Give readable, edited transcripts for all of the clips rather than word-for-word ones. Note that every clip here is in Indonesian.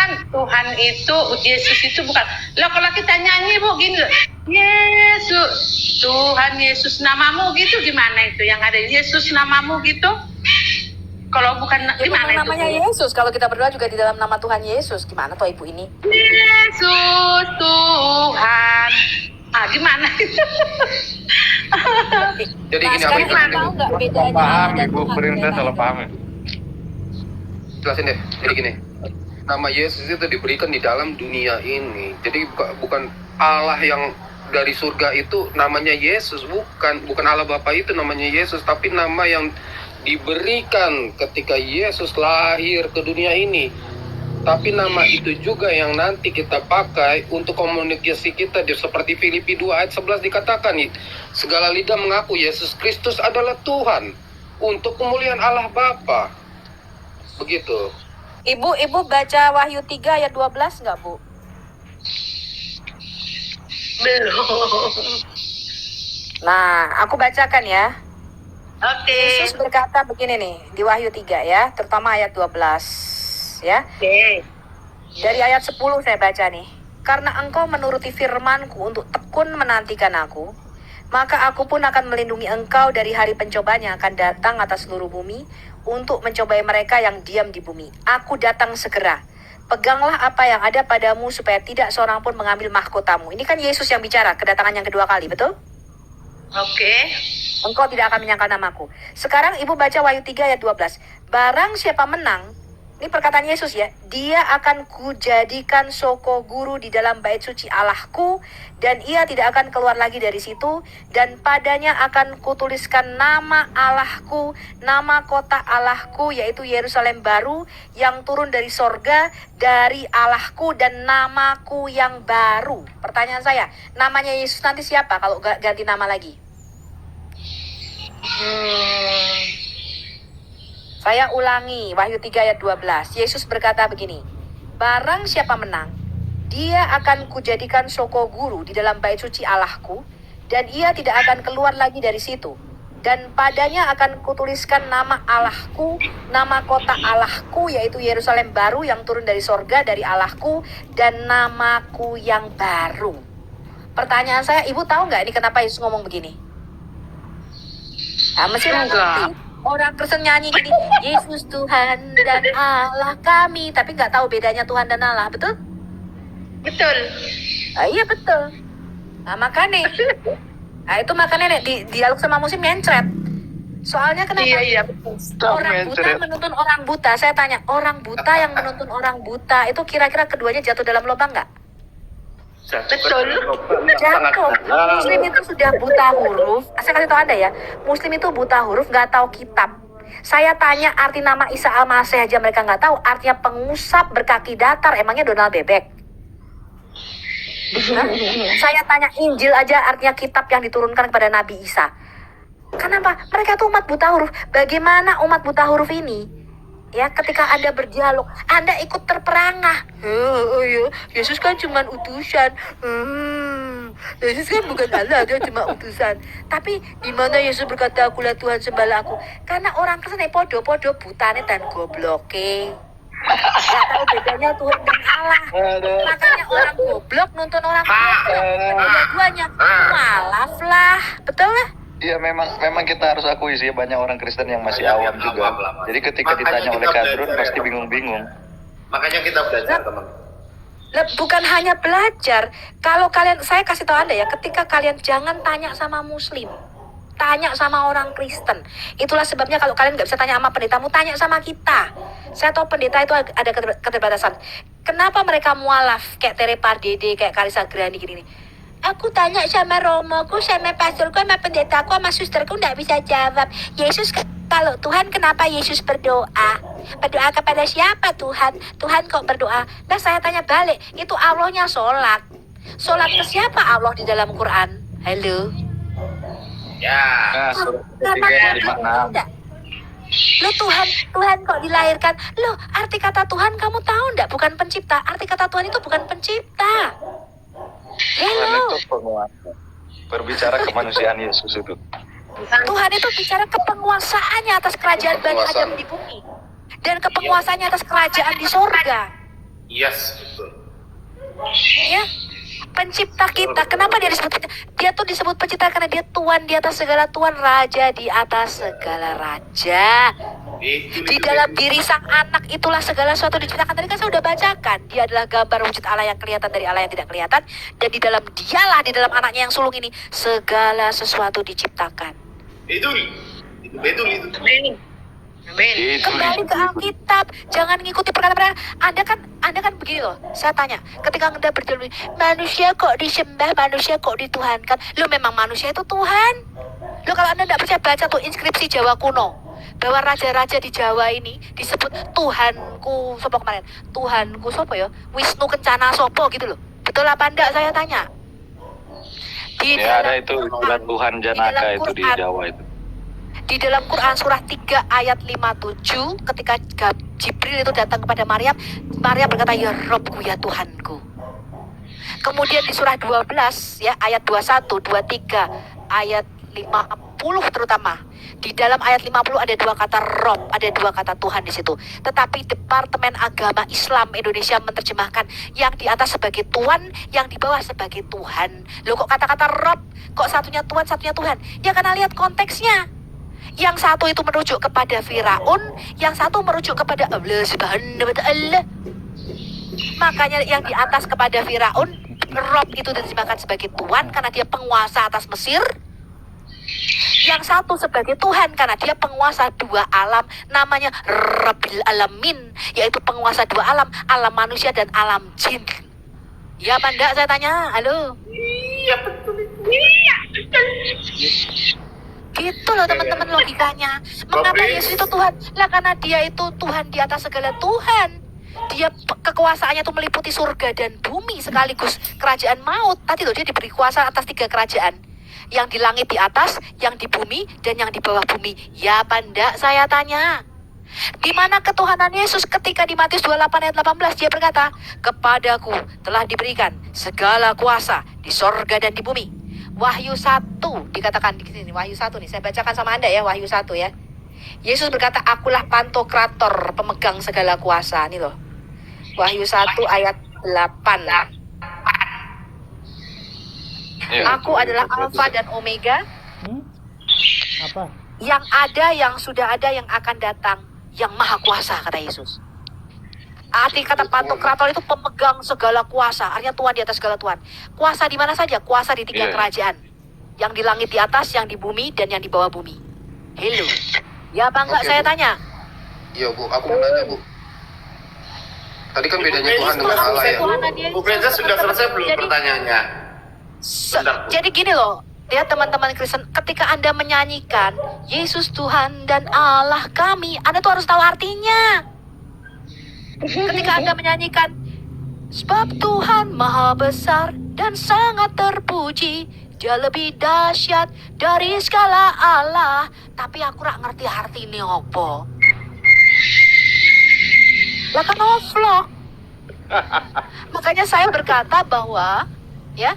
bukan Tuhan itu, Yesus itu bukan. Loh kalau kita nyanyi Bu gini loh, Yesus, Tuhan Yesus namamu gitu gimana itu? Yang ada Yesus namamu gitu? Kalau bukan Ya, gimana itu? Namanya Yesus. Kalau kita berdoa juga di dalam nama Tuhan Yesus. Gimana toh Ibu ini? Yesus Tuhan. Ah gimana itu? Jadi Nah, gini sekarang Ibu Ibu tahu nggak bedanya Paham Allah dan Ibu, Tuhan? perintah salah paham. jelasin deh. Jadi gini, nama Yesus itu diberikan di dalam dunia ini. Jadi bukan Allah yang dari surga itu namanya Yesus, bukan Allah Bapa itu namanya Yesus, tapi nama yang diberikan ketika Yesus lahir ke dunia ini. Tapi nama itu juga yang nanti kita pakai untuk komunikasi kita. Seperti Filipi 2 ayat 11 dikatakan, segala lidah mengaku Yesus Kristus adalah Tuhan untuk kemuliaan Allah Bapa. Begitu. Ibu baca Wahyu 3 ayat 12 nggak Bu? Belum. Nah, aku bacakan ya. Oke. Yesus berkata begini nih, di Wahyu 3 ya, terutama ayat 12 ya. Oke. Dari ayat 10 saya baca nih. Karena engkau menuruti firmanku untuk tekun menantikan aku, maka aku pun akan melindungi engkau dari hari pencobaan yang akan datang atas seluruh bumi untuk mencobai mereka yang diam di bumi. Aku datang segera. Peganglah apa yang ada padamu supaya tidak seorang pun mengambil mahkotamu. Ini kan Yesus yang bicara, kedatangan yang kedua kali, betul? Oke. Engkau tidak akan menyangkal namaku. Sekarang Ibu baca Wahyu 3 ayat 12. Barang siapa menang, ini perkataan Yesus ya, dia akan kujadikan soko guru di dalam bait suci Allahku, dan ia tidak akan keluar lagi dari situ, dan padanya akan kutuliskan nama Allahku, nama kota Allahku, yaitu Yerusalem baru, yang turun dari sorga, dari Allahku, dan namaku yang baru. Pertanyaan saya, namanya Yesus nanti siapa kalau ganti nama lagi? Saya ulangi, Wahyu 3 ayat 12. Yesus berkata begini, barang siapa menang, dia akan kujadikan soko guru di dalam bait suci Allahku, dan ia tidak akan keluar lagi dari situ. Dan padanya akan kutuliskan nama Allahku, nama kota Allahku, yaitu Yerusalem baru yang turun dari sorga, dari Allahku, dan namaku yang baru. Pertanyaan saya, Ibu tahu nggak ini kenapa Yesus ngomong begini? Nah, mesti ngerti. Orang Kristen nyanyi gini, Yesus Tuhan dan Allah kami, tapi nggak tahu bedanya Tuhan dan Allah, betul? Betul. Iya betul. Nah makanya, itu makanya di dialog sama musim nyencret. Soalnya kenapa? Iya betul. Orang buta menuntun orang buta. Saya tanya, orang buta yang menuntun orang buta itu kira-kira keduanya jatuh dalam lubang nggak? Betul. Jatuh. Muslim itu sudah buta huruf. Saya kasih tahu Anda ya, Muslim itu buta huruf, nggak tahu kitab. Saya tanya arti nama Isa Al-Masih aja mereka nggak tahu. Artinya pengusap berkaki datar. Emangnya Donald Bebek? Hah? Saya tanya Injil aja artinya kitab yang diturunkan kepada Nabi Isa. Kenapa? Mereka tuh umat buta huruf. Bagaimana umat buta huruf ini? Ya, ketika Anda berdialog, Anda ikut terperangah. Oh ya, Yesus kan cuma utusan. Yesus kan bukan Allah, dia cuma utusan. Tapi di mana Yesus berkata, akulah Tuhan sembahlah aku? Karena orang Kristen podo-podo butane dan gobloke. Gak tahu bedanya Tuhan dan Allah. Makanya orang goblok nuntun orang goblok. Dua-duanya mualaf lah, betul lah. Iya memang kita harus akui sih banyak orang Kristen yang masih awam juga. Jadi ketika ditanya oleh kadrun pasti bingung-bingung. Makanya kita belajar teman. Bukan hanya belajar. Kalau kalian, saya kasih tahu Anda ya, ketika kalian jangan tanya sama Muslim, tanya sama orang Kristen. Itulah sebabnya kalau kalian nggak bisa tanya sama pendetamu, tanya sama kita. Saya tahu pendeta itu ada keterbatasan. Kenapa mereka mualaf kayak Tere Pardede, kayak Kalisa Grani gini nih? Aku tanya sama romoku, sama pastorku, sama pendetaku, sama susterku, nggak bisa jawab. Yesus, kalau Tuhan, kenapa Yesus berdoa? Berdoa kepada siapa Tuhan? Tuhan kok berdoa? Nah saya tanya balik, itu Allahnya sholat. Sholat ke siapa Allah di dalam Quran? Halo? Ya. Nah, surat Kenapa ketiga Tuhan enggak? Lo Tuhan kok dilahirkan? Lo arti kata Tuhan kamu tahu enggak? Bukan pencipta. Arti kata Tuhan itu bukan pencipta. Tuhan Hello. itu penguasa. Berbicara kemanusiaan Yesus itu. Tuhan itu bicara kepenguasaannya atas kerajaan Bani Adam di bumi dan kepenguasaannya atas kerajaan di sorga. Yes, betul. Ya, pencipta kita. Kenapa dia disebut pencipta? Dia tuh disebut pencipta karena dia Tuhan di atas segala Tuhan, Raja di atas segala raja. Di dalam diri sang anak itulah segala sesuatu diciptakan. Tadi kan saya udah bacakan. Dia adalah gambar wujud Allah yang kelihatan dari Allah yang tidak kelihatan. Dan di dalam dialah, di dalam anaknya yang sulung ini, segala sesuatu diciptakan. Betul. Itu betul itu. Amin. Amin. Kembali ke Alkitab, jangan ngikuti perkataan. Anda kan begini loh. Saya tanya, ketika Anda berjalan, manusia kok disembah, manusia kok dituhankan. Lo memang manusia itu Tuhan. Lo kalau Anda tidak percaya, baca tuh inskripsi Jawa kuno, bahwa raja-raja di Jawa ini disebut Tuhanku. Sopo kemarin? Tuhanku sopo ya? Wisnu Kencana sopo gitu loh. Betul apa enggak, saya tanya? Ya ada itu istilah Tuhan Janaka itu di Jawa itu. Di dalam Quran surah 3 ayat 57, ketika Jibril itu datang kepada Maryam, Maryam berkata, ya Robku, ya Tuhanku. Kemudian di surah 12 ya, ayat 21, 23, ayat 50 terutama. Di dalam ayat 50 ada dua kata Rob, ada dua kata Tuhan di situ. Tetapi Departemen Agama Islam Indonesia menerjemahkan yang di atas sebagai Tuhan, yang di bawah sebagai Tuhan. Loh kok kata-kata Rob, kok satunya Tuhan, satunya Tuhan? Ya karena lihat konteksnya. Yang satu itu merujuk kepada Firaun, yang satu merujuk kepada Allah Subhanahu wa Ta'ala. Makanya yang di atas kepada Firaun, Rob itu diterjemahkan sebagai Tuhan karena dia penguasa atas Mesir. Yang satu sebagai Tuhan karena dia penguasa dua alam, namanya Rabbil Alamin, yaitu penguasa dua alam, alam manusia dan alam jin. Ya apa enggak, saya tanya? Halo? Iya betul. Iya betul. Gitu loh teman-teman logikanya. Mengapa Yesus itu Tuhan? Lah karena dia itu Tuhan di atas segala Tuhan. Dia kekuasaannya itu meliputi surga dan bumi sekaligus kerajaan maut. Tadi loh dia diberi kuasa atas 3 kerajaan. Yang di langit di atas, yang di bumi, dan yang di bawah bumi. Ya apa enggak, saya tanya. Di mana ketuhanan Yesus ketika di Matius 28 ayat 18 dia berkata, kepadaku telah diberikan segala kuasa di sorga dan di bumi. Wahyu 1 dikatakan di sini, Wahyu 1 nih, saya bacakan sama Anda ya, Wahyu 1 ya. Yesus berkata, akulah Pantokrator, pemegang segala kuasa. Nih loh. Wahyu 1 ayat 8. Aku adalah Alfa dan Omega. Apa? Yang ada, yang sudah ada, yang akan datang, yang maha kuasa, kata Yesus. Arti kata Pantokrator itu pemegang segala kuasa, artinya Tuhan di atas segala Tuhan. Kuasa di mana saja? Kuasa di 3 kerajaan. Yang di langit di atas, yang di bumi, dan yang di bawah bumi. Hello. Ya apa enggak, saya tanya? Iya Bu, aku mau nanya Bu. Tadi kan bedanya Tuhan dengan Allah ya. Bu Brenda sudah selesai belum pertanyaannya? Jadi gini loh, ya teman-teman Kristen, ketika Anda menyanyikan Yesus Tuhan dan Allah kami, Anda tuh harus tahu artinya. Ketika Anda menyanyikan sebab Tuhan maha besar dan sangat terpuji, dia lebih dahsyat dari segala Allah, tapi aku rak ngerti arti ini apa. Lah kan ovlog. Makanya saya berkata bahwa ya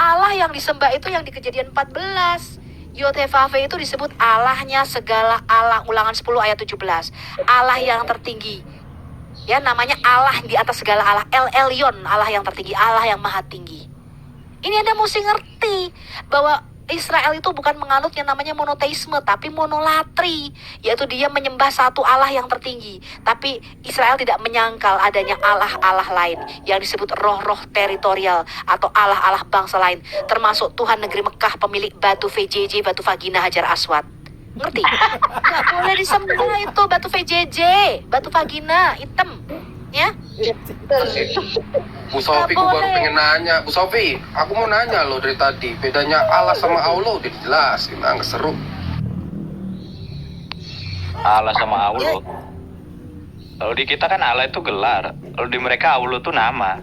Allah yang disembah itu yang di Kejadian 14. Yod-Heh-Vav-He itu disebut Allahnya segala Allah, Ulangan 10 ayat 17. Allah yang tertinggi. Ya namanya Allah di atas segala Allah, El Elyon, Allah yang tertinggi, Allah yang maha tinggi. Ini Anda mesti ngerti bahwa Israel itu bukan menganut yang namanya monoteisme, tapi monolatri, yaitu dia menyembah satu Allah yang tertinggi. Tapi Israel tidak menyangkal adanya Allah-Allah lain yang disebut roh-roh teritorial atau Allah-Allah bangsa lain, termasuk Tuhan negeri Mekah pemilik batu VJJ, batu vagina Hajar Aswad. Ngerti? Nggak boleh disembah itu batu VJJ, batu vagina hitam, ya? Bu Sofi, aku baru pengen nanya. Bu Sofi, aku mau nanya loh dari tadi. Bedanya Allah sama Allah udah dijelasin, nggak seru. Allah sama Allah. Kalau di kita kan Allah itu gelar. Kalau di mereka Allah itu nama.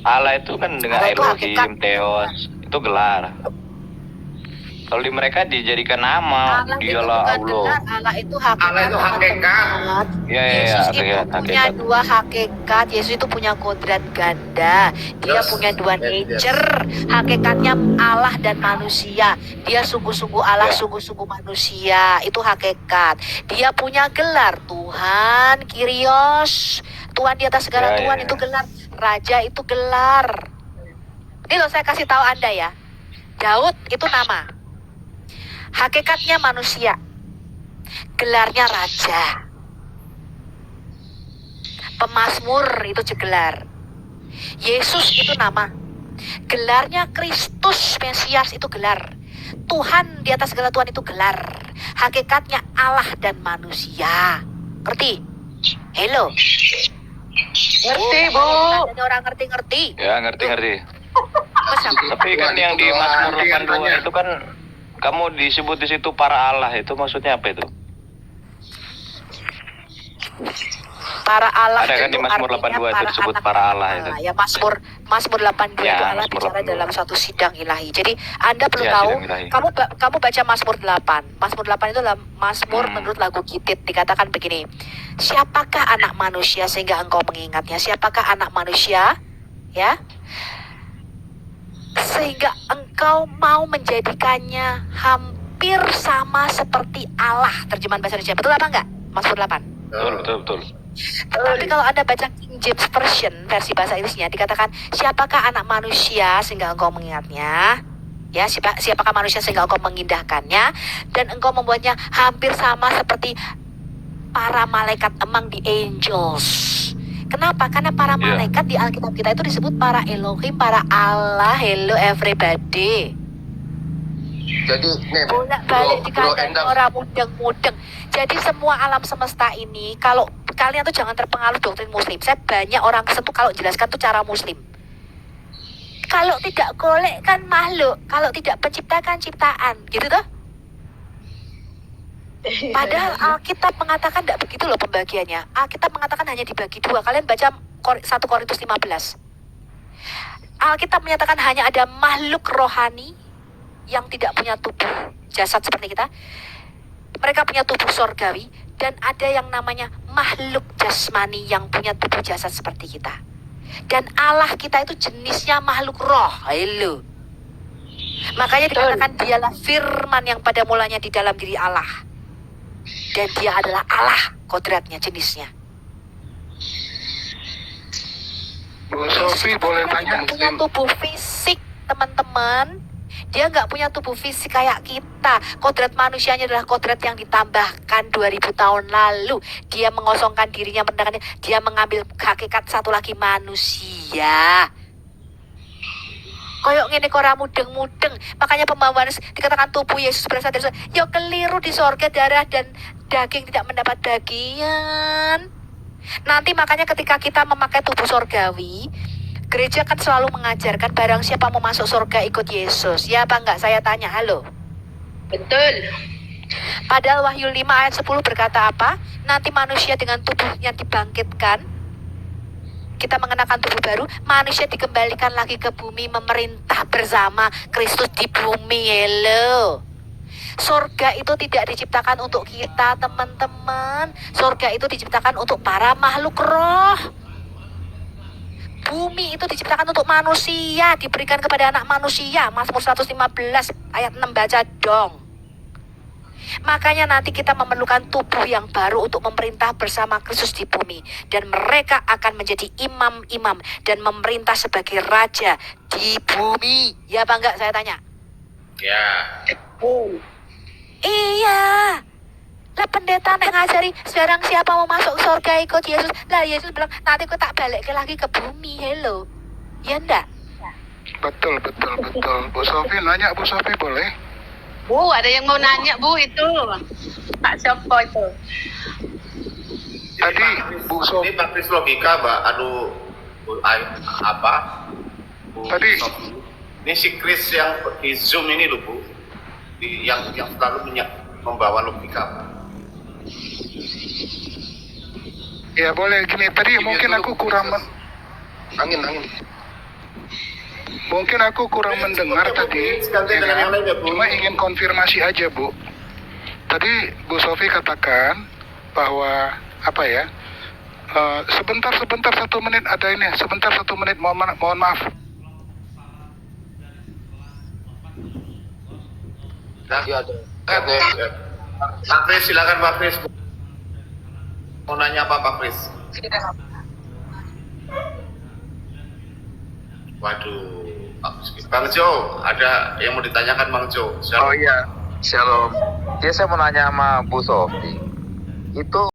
Allah itu kan dengan Allah itu Elohim, hakikat. Theos, itu gelar. Kalau di mereka dijadikan nama, Allah itu dialah bukan Allah. gelar, Allah itu hakikat. Allah itu hakikat. Ya, Yesus itu hakikat. punya 2 hakikat. Yesus itu punya kodrat ganda. Dia Yes. punya 2 Yes, yes. nature. Hakikatnya Allah dan manusia. Dia sungguh-sungguh Allah, Ya. sungguh-sungguh manusia. Itu hakikat. Dia punya gelar Tuhan, Kyrios. Tuhan di atas segala Ya, Tuhan ya, itu ya. gelar, raja itu gelar. Ini loh saya kasih tahu Anda ya. Daud itu nama. Hakikatnya manusia. Gelarnya raja. Pemazmur itu gelar. Yesus itu nama. Gelarnya Kristus Mesias itu gelar. Tuhan di atas segala Tuhan itu gelar. Hakikatnya Allah dan manusia. Ngerti? Hello. Ngerti, Bu. Ada orang ngerti-ngerti. Ya, ngerti. Masa? Tapi kan yang di Mazmur Tuhan, 82 itu kan kamu disebut di situ para Allah, itu maksudnya apa itu? Para Allah Ada kan itu di Mazmur artinya 82 itu disebut anak para Allah itu. Ya Mazmur 82 Ya, itu Allah Mazmur bicara 82. dalam suatu sidang ilahi. Jadi Anda perlu Ya, tahu, sidang ilahi. kamu baca Mazmur 8. Mazmur 8 itu adalah Mazmur menurut lagu Gitit, dikatakan begini. Siapakah anak manusia sehingga engkau mengingatnya? Siapakah anak manusia? Ya. Sehingga engkau mau menjadikannya hampir sama seperti Allah. Terjemahan bahasa Indonesia. Betul apa enggak? Mazmur 8. Betul. Tapi kalau Anda baca King James Version, versi bahasa Inggrisnya, dikatakan, siapakah anak manusia sehingga engkau mengingatnya? Ya, siapakah manusia sehingga engkau mengindahkannya? Dan engkau membuatnya hampir sama seperti para malaikat, among the angels. Kenapa? Karena para Iya. malaikat di Alkitab kita itu disebut para Elohim, para Allah. Hello everybody. Jadi nih, Bolak-balik bro dikatakan Endang, orang mudeng-mudeng. Jadi semua alam semesta ini, kalau kalian tuh jangan terpengaruh doktrin Muslim. Saya banyak orang kesentuh kalau jelaskan tuh cara Muslim. Kalau tidak golek kan makhluk, kalau tidak penciptakan ciptaan, gitu tuh. Padahal Alkitab mengatakan tidak begitu loh pembagiannya. Alkitab mengatakan hanya dibagi dua. Kalian baca 1 Korintus 15. Alkitab menyatakan hanya ada makhluk rohani yang tidak punya tubuh jasad seperti kita. Mereka punya tubuh sorgawi. Dan ada yang namanya makhluk jasmani yang punya tubuh jasad seperti kita. Dan Allah kita itu jenisnya makhluk roh. Hello. Makanya dikatakan dialah firman yang pada mulanya di dalam diri Allah. Dan dia adalah Allah, kodratnya, jenisnya. Bu Sofi boleh Dia tanya? nggak punya tubuh fisik, teman-teman. Dia nggak punya tubuh fisik kayak kita. Kodrat manusianya adalah kodrat yang ditambahkan 2000 tahun lalu. Dia mengosongkan dirinya, mendengarnya. Dia mengambil hakikat satu lagi manusia. Koyok ngene kok ora mudeng-mudeng. Makanya pembawaan dikatakan tubuh Yesus berasal dari surga. Ya keliru, di sorga darah dan daging tidak mendapat bagian. Nanti makanya ketika kita memakai tubuh sorgawi, gereja kan selalu mengajarkan barang siapa mau masuk surga ikut Yesus. Ya apa enggak? Saya tanya, halo. Betul. Padahal Wahyu 5 ayat 10 berkata apa? Nanti manusia dengan tubuhnya dibangkitkan. Kita mengenakan tubuh baru. Manusia dikembalikan lagi ke bumi memerintah bersama Kristus di bumi. Hello. Surga itu tidak diciptakan untuk kita, teman-teman. Surga itu diciptakan untuk para makhluk roh. Bumi itu diciptakan untuk manusia, diberikan kepada anak manusia. Mazmur 115 ayat 6 baca dong. Makanya nanti kita memerlukan tubuh yang baru untuk memerintah bersama Kristus di bumi. Dan mereka akan menjadi imam-imam dan memerintah sebagai raja di bumi. Ya apa enggak, saya tanya? Ya. Iya. Lah pendeta nek ngajari sekarang siapa mau masuk surga ikut Yesus. Lah Yesus bilang nanti aku tak balik lagi ke bumi. Hello. Ya enggak? Betul. Bu Sofi nanya, Bu Sofi boleh? Bu, ada yang mau nanya, Bu, itu. Pak siapa itu? Tadi Bu Sofi, Ini praktis logika, Mbak. Apa? Bu Tadi- Sofi. Ini si Chris yang di Zoom ini loh, Bu. Yang selalu membawa logika, Pak. ya boleh gini. Tadi mungkin aku kurang angin. mungkin aku kurang mendengar tadi. Ganti dengan yang lain ya, Bu. Cuma ingin konfirmasi aja, Bu. Tadi Bu Sofi katakan bahwa apa ya? Sebentar 1 menit ada ini. Sebentar 1 menit, mohon maaf. Nah, Iya ada. ya. Pak Chris, silakan Pak Chris. Mau nanya apa Pak Chris? Waduh, Bang Jo, ada yang mau ditanyakan Bang Jo? Oh iya, Shalom. Ya saya mau nanya sama Bu Sofi. Itu